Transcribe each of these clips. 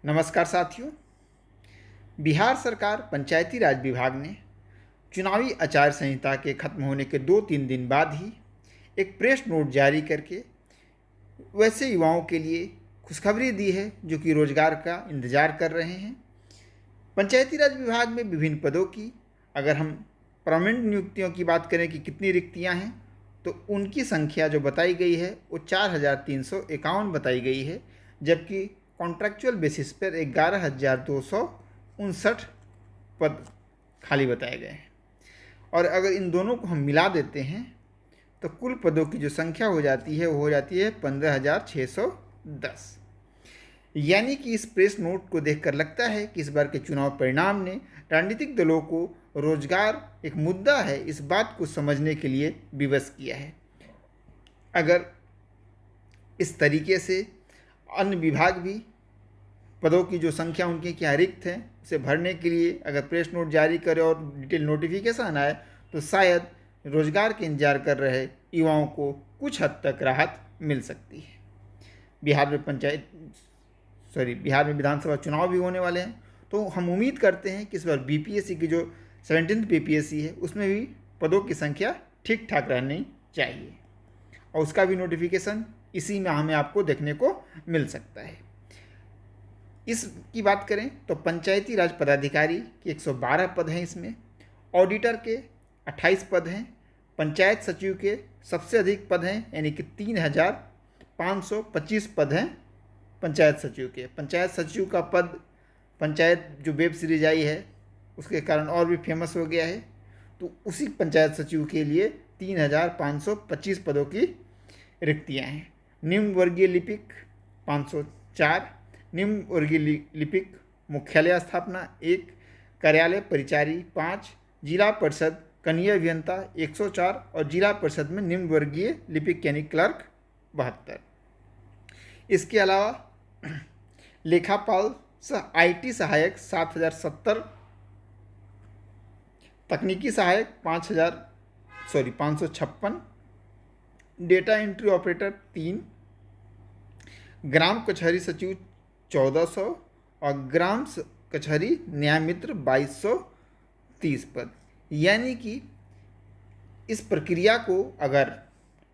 नमस्कार साथियों। बिहार सरकार पंचायती राज विभाग ने चुनावी आचार संहिता के खत्म होने के 2-3 दिन बाद ही एक प्रेस नोट जारी करके वैसे युवाओं के लिए खुशखबरी दी है जो कि रोजगार का इंतजार कर रहे हैं। पंचायती राज विभाग में विभिन्न पदों की अगर हम परमानेंट नियुक्तियों की बात करें कि कितनी रिक्तियां हैं, तो उनकी संख्या जो बताई गई है वो 4,351 बताई गई है, जबकि कॉन्ट्रैक्चुअल बेसिस पर 11,259 पद खाली बताए गए हैं। और अगर इन दोनों को हम मिला देते हैं तो कुल पदों की जो संख्या हो जाती है वो हो जाती है 15,610। यानी कि इस प्रेस नोट को देखकर लगता है कि इस बार के चुनाव परिणाम ने राजनीतिक दलों को रोजगार एक मुद्दा है इस बात को समझने के लिए विवश किया है। अगर इस तरीके से अन्य विभाग भी पदों की जो संख्या उनके क्या रिक्त है उसे भरने के लिए अगर प्रेस नोट जारी करे और डिटेल नोटिफिकेशन आए तो शायद रोजगार के इंतजार कर रहे युवाओं को कुछ हद तक राहत मिल सकती है। बिहार में विधानसभा चुनाव भी होने वाले हैं, तो हम उम्मीद करते हैं कि इस बार बीपीएससी की जो 17th बीपीएससी है उसमें भी पदों की संख्या ठीक ठाक रहनी चाहिए और उसका भी नोटिफिकेशन इसी माह में आपको देखने को मिल सकता है। इसकी बात करें तो पंचायती राज पदाधिकारी के 112 पद हैं, इसमें ऑडिटर के 28 पद हैं, पंचायत सचिव के सबसे अधिक पद हैं यानी कि 3,525 पद हैं पंचायत सचिव के। पंचायत सचिव का पद पंचायत जो वेब सीरीज आई है उसके कारण और भी फेमस हो गया है, तो उसी पंचायत सचिव के लिए 3,525 पदों की रिक्तियां हैं। निम्न वर्गीय लिपिक 504, निम्न वर्गीय लिपिक मुख्यालय स्थापना 1, कार्यालय परिचारी 5, जिला परिषद कनीय अभियंता 104 और जिला परिषद में निम्न वर्गीय लिपिक यानी क्लर्क 72। इसके अलावा लेखापाल IT सहायक 7,070, तकनीकी सहायक 556, डेटा एंट्री ऑपरेटर 3, ग्राम कचहरी सचिव 1,400 और ग्राम कचहरी न्याय मित्र 2,230 पद। यानी कि इस प्रक्रिया को अगर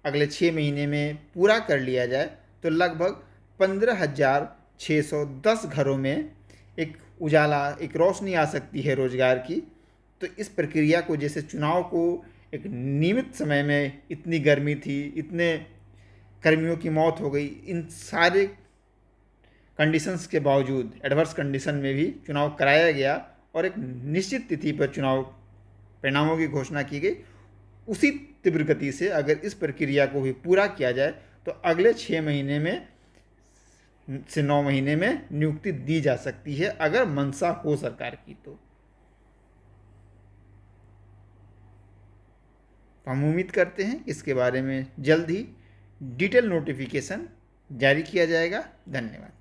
अगले 6 महीने में पूरा कर लिया जाए तो लगभग 15,610 घरों में एक उजाला, एक रोशनी आ सकती है रोजगार की। तो इस प्रक्रिया को, जैसे चुनाव को एक नियमित समय में इतनी गर्मी थी, इतने कर्मियों की मौत हो गई, इन सारे कंडीशंस के बावजूद एडवर्स कंडीशन में भी चुनाव कराया गया और एक निश्चित तिथि पर चुनाव परिणामों की घोषणा की गई। उसी तीव्र गति से अगर इस प्रक्रिया को भी पूरा किया जाए तो अगले 6 महीने में से 9 महीने में नियुक्ति दी जा सकती है अगर मंशा हो सरकार की। तो हम उम्मीद करते हैं कि इसके बारे में जल्द ही डिटेल नोटिफिकेशन जारी किया जाएगा। धन्यवाद।